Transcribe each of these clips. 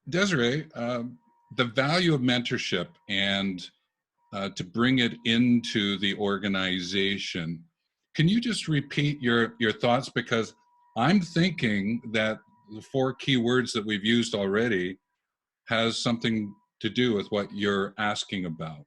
Desiree, the value of mentorship and to bring it into the organization, can you just repeat your thoughts? Because I'm thinking that the 4 key words that we've used already has something to do with what you're asking about.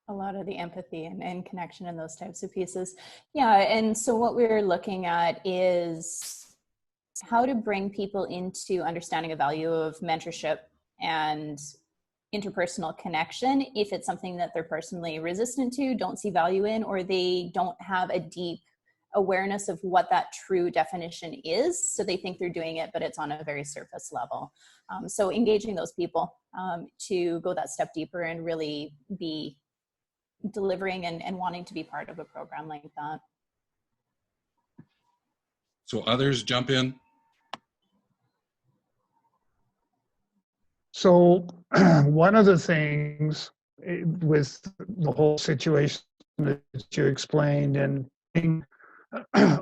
A lot of the empathy and connection and those types of pieces. Yeah, and so what we're looking at is how to bring people into understanding a value of mentorship and interpersonal connection if it's something that they're personally resistant to, don't see value in, or they don't have a deep awareness of what that true definition is. So they think they're doing it, but it's on a very surface level. So engaging those people to go that step deeper and really be delivering and wanting to be part of a program like that. So others jump in. So one of the things with the whole situation that you explained, and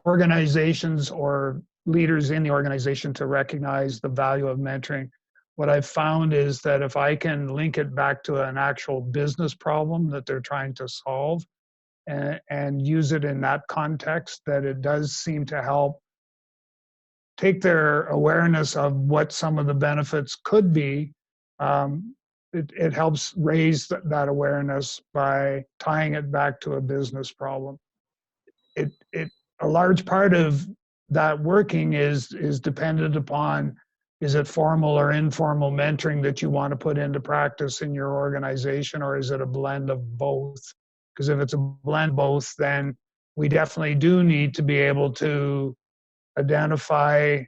organizations or leaders in the organization to recognize the value of mentoring, what I've found is that if I can link it back to an actual business problem that they're trying to solve and use it in that context, that it does seem to help take their awareness of what some of the benefits could be. It helps raise that awareness by tying it back to a business problem. A large part of that working is dependent upon, is it formal or informal mentoring that you want to put into practice in your organization, or is it a blend of both? Because if it's a blend of both, then we definitely do need to be able to identify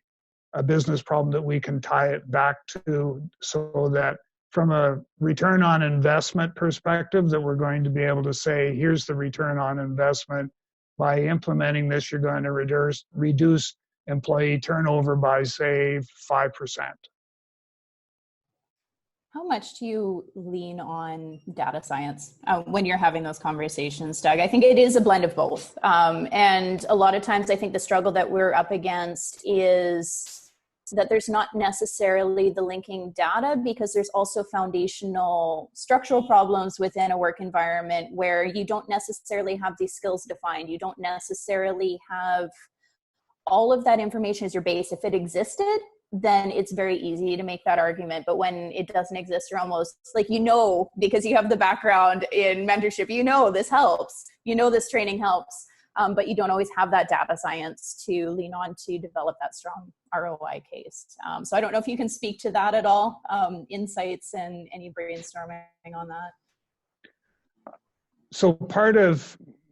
a business problem that we can tie it back to, so that from a return on investment perspective, that we're going to be able to say, here's the return on investment. By implementing this, you're going to reduce employee turnover by, say, 5%. How much do you lean on data science when you're having those conversations, Doug? I think it is a blend of both. And a lot of times I think the struggle that we're up against is that there's not necessarily the linking data, because there's also foundational structural problems within a work environment where you don't necessarily have these skills defined. You don't necessarily have all of that information as your base. If it existed, then it's very easy to make that argument. But when it doesn't exist, you're almost like, because you have the background in mentorship, this helps, this training helps. But you don't always have that data science to lean on to develop that strong ROI case. So I don't know if you can speak to that at all, insights and any brainstorming on that. So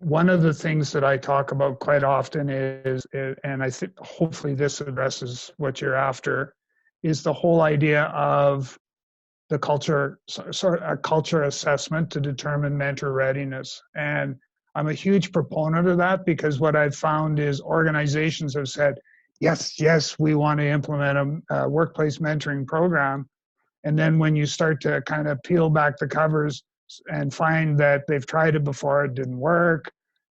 one of the things that I talk about quite often is, and I think hopefully this addresses what you're after, is the whole idea of the culture assessment to determine mentor readiness. And I'm a huge proponent of that, because what I've found is organizations have said, yes, we want to implement a workplace mentoring program. And then when you start to kind of peel back the covers and find that they've tried it before, it didn't work,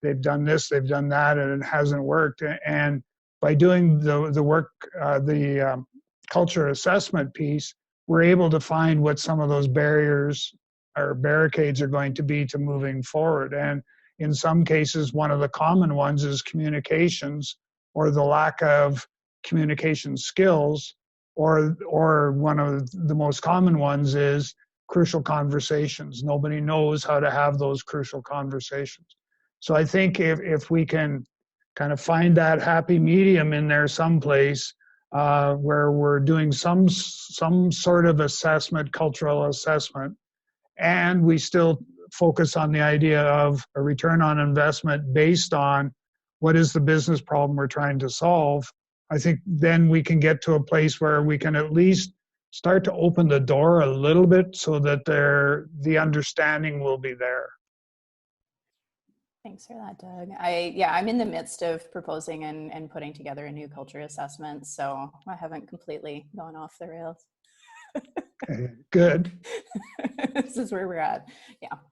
they've done this, they've done that, and it hasn't worked. And by doing the work, the culture assessment piece, we're able to find what some of those barriers or barricades are going to be to moving forward. And in some cases, one of the common ones is communications, or the lack of communication skills, or one of the most common ones is crucial conversations. Nobody knows how to have those crucial conversations. So I think if we can kind of find that happy medium in there someplace, where we're doing some sort of assessment, cultural assessment, and we still focus on the idea of a return on investment based on what is the business problem we're trying to solve, I think then we can get to a place where we can at least start to open the door a little bit, so that the understanding will be there. Thanks for that, Doug. I'm in the midst of proposing and putting together a new culture assessment, so I haven't completely gone off the rails. Okay, good. This is where we're at.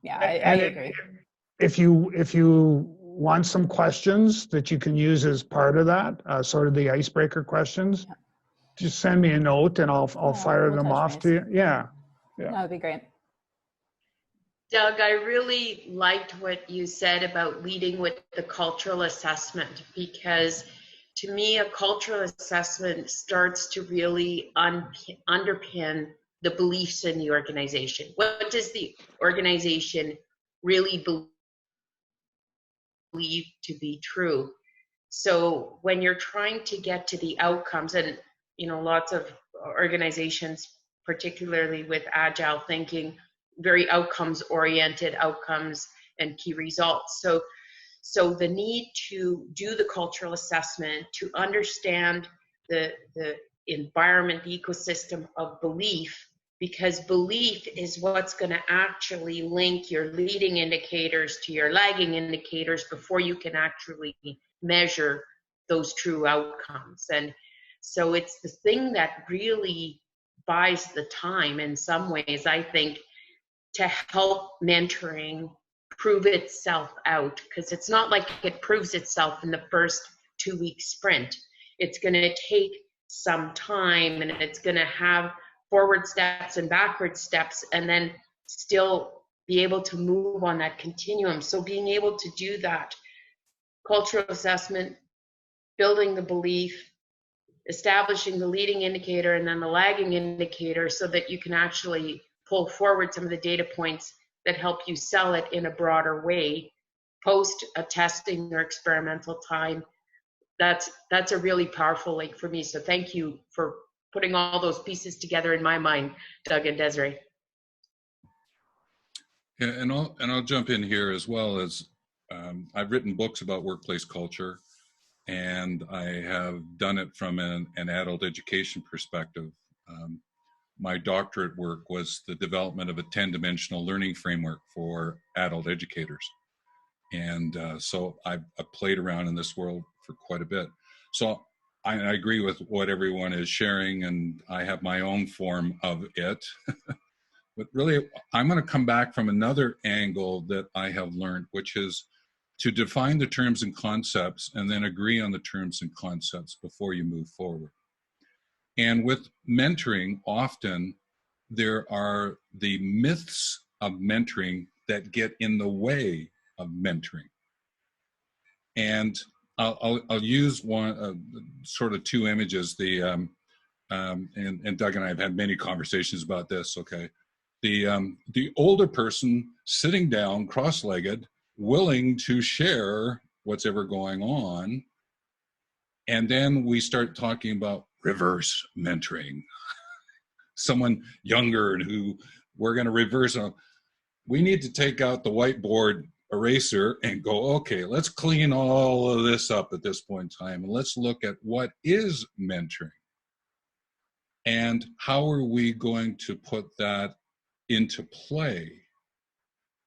I agree. If you want some questions that you can use as part of that, sort of the icebreaker questions, just send me a note and I'll Yeah, fire we'll them touch off base. to you. Yeah. Yeah. That would be great. Doug, I really liked what you said about leading with the cultural assessment, because to me, a cultural assessment starts to really underpin the beliefs in the organization. What does the organization really believe to be true? So when you're trying to get to the outcomes, and lots of organizations, particularly with agile thinking, very outcomes oriented, outcomes and key results. So the need to do the cultural assessment, to understand the environment, the ecosystem of belief, because belief is what's going to actually link your leading indicators to your lagging indicators before you can actually measure those true outcomes. And so it's the thing that really buys the time in some ways, I think, to help mentoring prove itself out, because it's not like it proves itself in the first 2-week sprint. It's going to take some time, and it's going to have forward steps and backward steps, and then still be able to move on that continuum. So being able to do that cultural assessment, building the belief, establishing the leading indicator and then the lagging indicator, so that you can actually pull forward some of the data points that help you sell it in a broader way post a testing or experimental time. That's a really powerful link for me. So thank you for putting all those pieces together in my mind, Doug and Desiree. Yeah, and I'll jump in here as well. As I've written books about workplace culture, and I have done it from an adult education perspective. My doctorate work was the development of a 10-dimensional learning framework for adult educators. And so I've played around in this world for quite a bit. So I agree with what everyone is sharing, and I have my own form of it. But really, I'm going to come back from another angle that I have learned, which is to define the terms and concepts and then agree on the terms and concepts before you move forward. And with mentoring, often there are the myths of mentoring that get in the way of mentoring. And I'll use one, sort of two images. And Doug and I have had many conversations about this. Okay, the older person sitting down, cross-legged, willing to share what's ever going on, and then we start talking about reverse mentoring. Someone younger and who we're going to reverse on. We need to take out the whiteboard eraser and go, okay, let's clean all of this up at this point in time, and let's look at what is mentoring and how are we going to put that into play.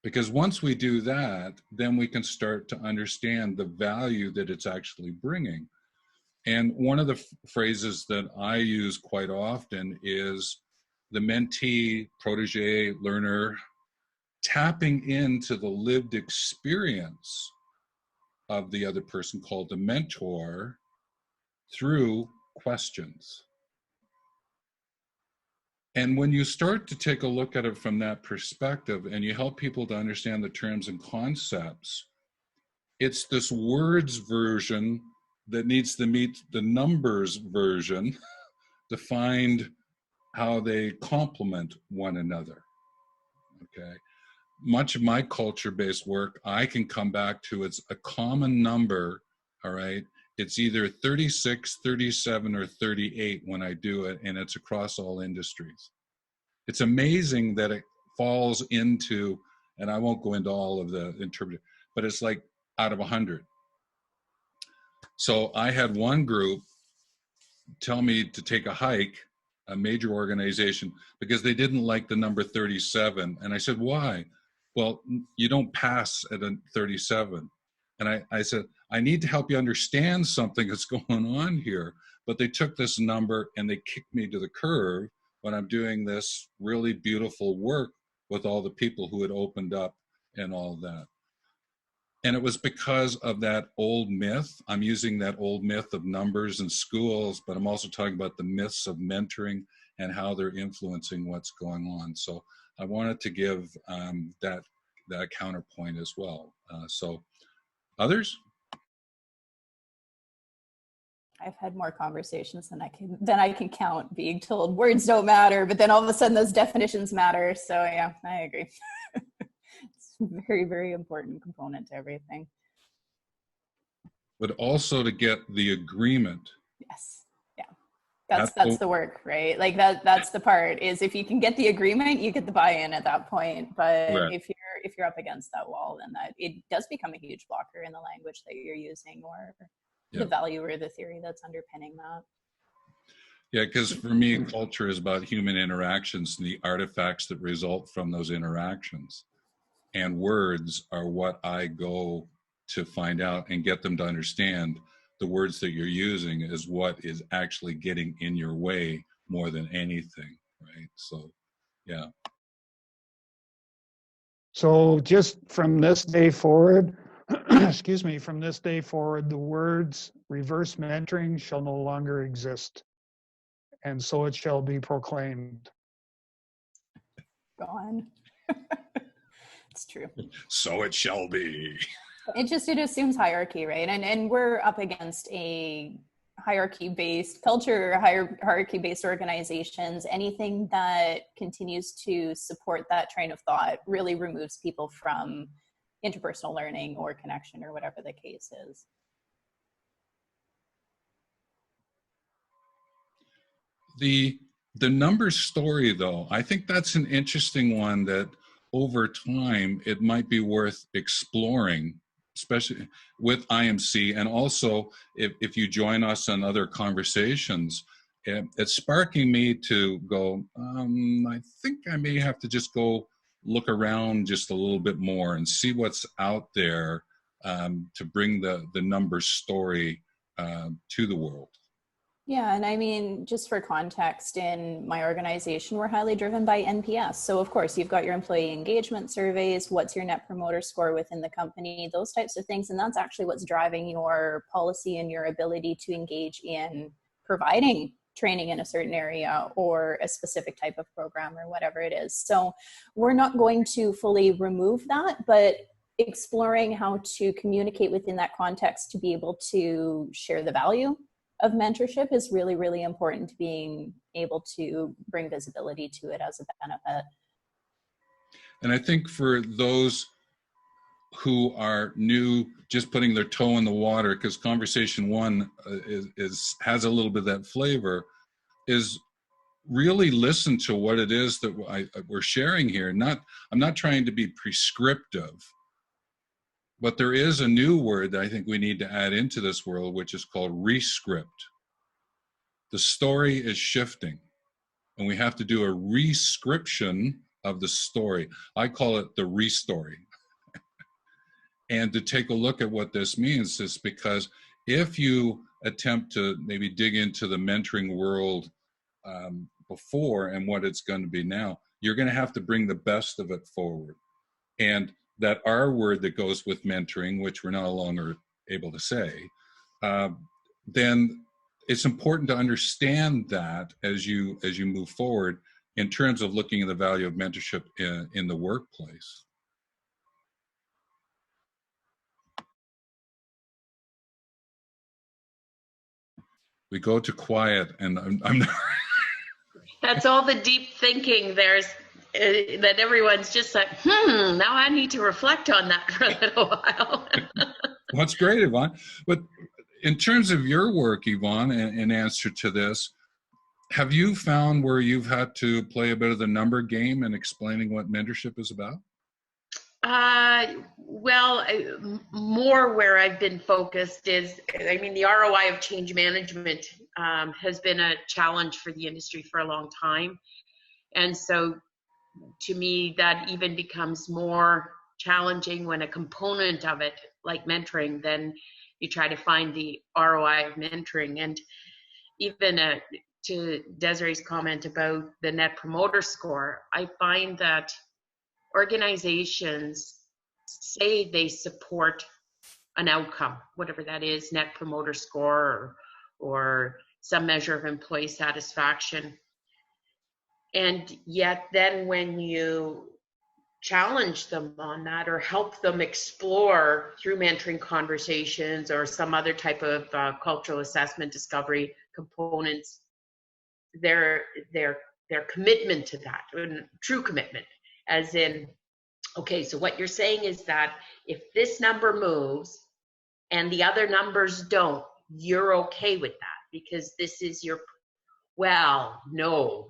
Because once we do that, then we can start to understand the value that it's actually bringing. And one of the phrases that I use quite often is the mentee, protege, learner, tapping into the lived experience of the other person, called the mentor, through questions. And when you start to take a look at it from that perspective and you help people to understand the terms and concepts, it's this words version that needs to meet the numbers version to find how they complement one another. Okay. Much of my culture-based work, I can come back to, it's a common number, all right? It's either 36, 37, or 38 when I do it, and it's across all industries. It's amazing that it falls into, and I won't go into all of the interpretation, but it's like out of 100. So I had one group tell me to take a hike, a major organization, because they didn't like the number 37. And I said, why? Well, you don't pass at a 37. And I said, I need to help you understand something that's going on here. But they took this number and they kicked me to the curb when I'm doing this really beautiful work with all the people who had opened up and all that. And it was because of that old myth. I'm using that old myth of numbers in schools, but I'm also talking about the myths of mentoring and how they're influencing what's going on. So I wanted to give that counterpoint as well. So others? I've had more conversations than I can count, being told words don't matter, but then all of a sudden those definitions matter. So yeah, I agree. It's a very, very important component to everything. But also to get the agreement. Yes. Yeah. That's the work, right? Like that's the part, is if you can get the agreement, you get the buy-in at that point. But Right. if you're up against that wall, then that it does become a huge blocker in the language that you're using, or the value or the theory that's underpinning that. Yeah, because for me, culture is about human interactions and the artifacts that result from those interactions. And words are what I go to find out and get them to understand. The words that you're using is what is actually getting in your way more than anything, right? So, yeah. So just from this day forward, excuse me, from this day forward, the words reverse mentoring shall no longer exist. And so it shall be proclaimed. Gone. It's true. So it shall be. It assumes hierarchy, right? And we're up against a hierarchy-based culture, hierarchy-based organizations. Anything that continues to support that train of thought really removes people from interpersonal learning or connection, or whatever the case is. The numbers story, though, I think that's an interesting one that over time it might be worth exploring, especially with IMC. And also, if you join us on other conversations, it's sparking me to go, I think I may have to just go look around just a little bit more and see what's out there to bring the numbers story to the world. Yeah, and I mean, just for context, in my organization, we're highly driven by NPS. So of course, you've got your employee engagement surveys, what's your net promoter score within the company, those types of things. And that's actually what's driving your policy and your ability to engage in providing training in a certain area or a specific type of program or whatever it is. So we're not going to fully remove that, but exploring how to communicate within that context to be able to share the value of mentorship is really, really important to being able to bring visibility to it as a benefit. And I think for those who are new, just putting their toe in the water, because conversation one has a little bit of that flavor, is really listen to what it is that we're sharing here. I'm not trying to be prescriptive, but there is a new word that I think we need to add into this world, which is called rescript. The story is shifting, and we have to do a rescription of the story. I call it the restory. And to take a look at what this means is because if you attempt to maybe dig into the mentoring world before and what it's going to be now, you're going to have to bring the best of it forward. And that R word that goes with mentoring, which we're no longer able to say, then it's important to understand that as you move forward in terms of looking at the value of mentorship in the workplace. We go to quiet, and I'm not. That's all the deep thinking there's that everyone's just like, now I need to reflect on that for a little while. Well, that's great, Yvonne. But in terms of your work, Yvonne, in answer to this, have you found where you've had to play a bit of the number game in explaining what mentorship is about? Well, more where I've been focused is, I mean, the ROI of change management has been a challenge for the industry for a long time. And so to me, that even becomes more challenging when a component of it, like mentoring, then you try to find the ROI of mentoring. And even to Desiree's comment about the net promoter score, I find that organizations say they support an outcome, whatever that is, net promoter score or some measure of employee satisfaction. And yet then when you challenge them on that or help them explore through mentoring conversations or some other type of cultural assessment discovery components, their commitment to that, true commitment, as in, okay, so what you're saying is that if this number moves and the other numbers don't, you're okay with that because this is your, well, no,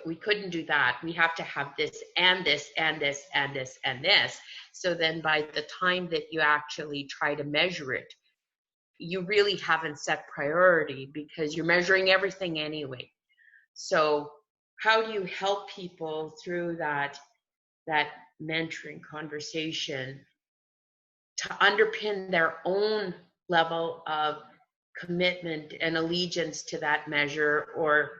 we couldn't do that. We have to have this and this and this and this and this. So then by the time that you actually try to measure it, you really haven't set priority because you're measuring everything anyway. So how do you help people through that mentoring conversation to underpin their own level of commitment and allegiance to that measure or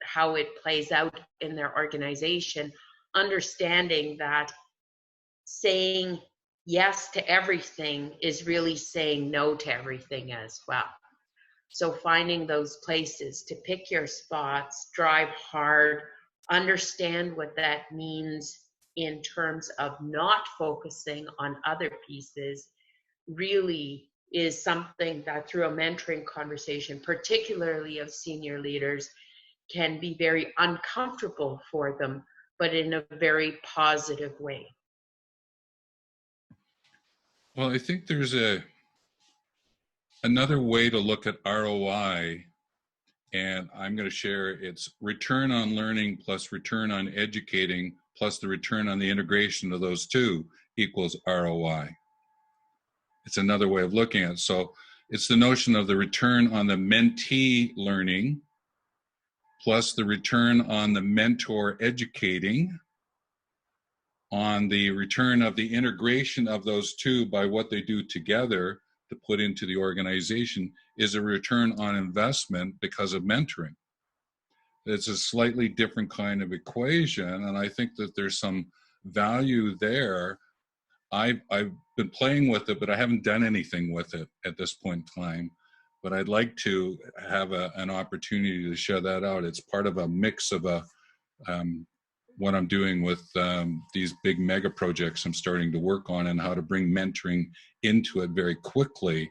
how it plays out in their organization, understanding that saying yes to everything is really saying no to everything as well. So finding those places to pick your spots, drive hard, understand what that means in terms of not focusing on other pieces really is something that through a mentoring conversation, particularly of senior leaders, can be very uncomfortable for them, but in a very positive way. Well, I think there's another way to look at ROI, and I'm going to share it's return on learning plus return on educating plus the return on the integration of those two equals ROI. It's another way of looking at it. So it's the notion of the return on the mentee learning plus the return on the mentor educating, on the return of the integration of those two by what they do together to put into the organization is a return on investment because of mentoring. It's a slightly different kind of equation, and I think that there's some value there. I've been playing with it, but I haven't done anything with it at this point in time. But I'd like to have an opportunity to share that out. It's part of a mix of what I'm doing with these big mega projects I'm starting to work on and how to bring mentoring into it very quickly.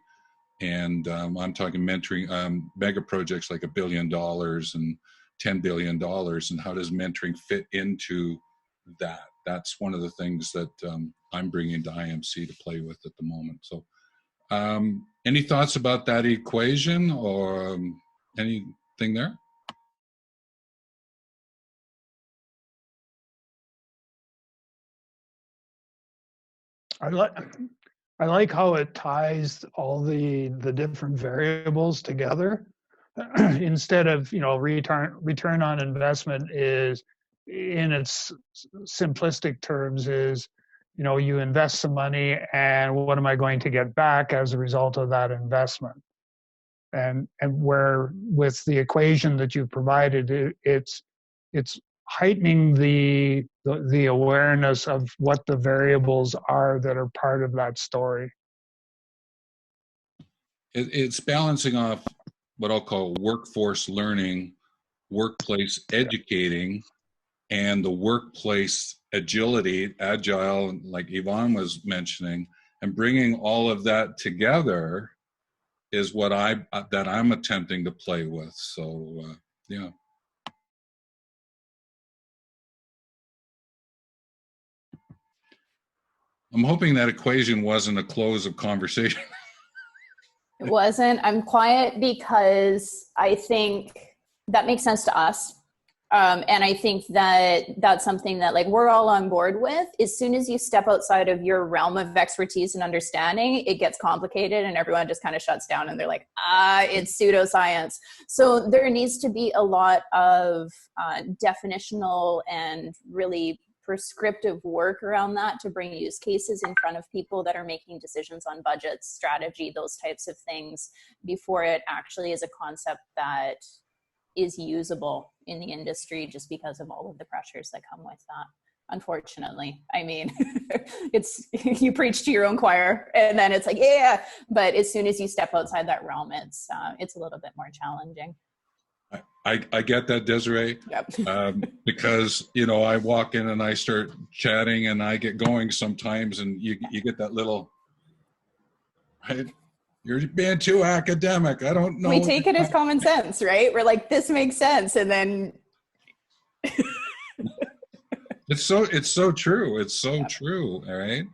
And I'm talking mentoring mega projects like $1 billion and $10 billion, and how does mentoring fit into that? That's one of the things that I'm bringing to IMC to play with at the moment. So any thoughts about that equation or anything there? I like how it ties all the different variables together. Instead of, return on investment is, in its simplistic terms, is, you invest some money and what am I going to get back as a result of that investment? And where with the equation that you provided, it's heightening the awareness of what the variables are that are part of that story. It's balancing off what I'll call workforce learning, workplace educating, and the workplace agility, agile, like Yvonne was mentioning, and bringing all of that together is what I'm attempting to play with. So yeah. I'm hoping that equation wasn't a close of conversation. It wasn't. I'm quiet because I think that makes sense to us. And I think that that's something that we're all on board with. As soon as you step outside of your realm of expertise and understanding, it gets complicated and everyone just kind of shuts down and they're like, it's pseudoscience. So there needs to be a lot of definitional and really prescriptive work around that to bring use cases in front of people that are making decisions on budgets, strategy, those types of things, before it actually is a concept that is usable in the industry, just because of all of the pressures that come with that. unfortunately. I mean, it's, you preach to your own choir and then it's like, yeah, but as soon as you step outside that realm, it's a little bit more challenging. I get that, Desiree. Yep. Because, you know, I walk in and I start chatting and I get going sometimes, and you get that little, right? You're being too academic. I don't know. We take it as common sense, right? We're like, this makes sense. And then it's so true. It's so true. All right.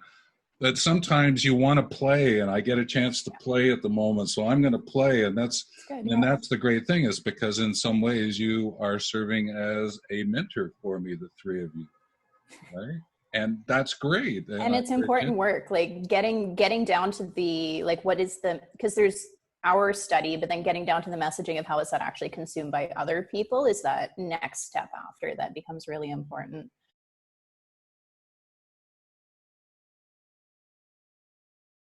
That sometimes you want to play, and I get a chance to play at the moment, so I'm going to play, and that's the great thing, is because in some ways you are serving as a mentor for me, the three of you, right? And that's great. And it's important work, like getting down to the, like, what is the, because there's our study, but then getting down to the messaging of how is that actually consumed by other people is that next step after that becomes really important.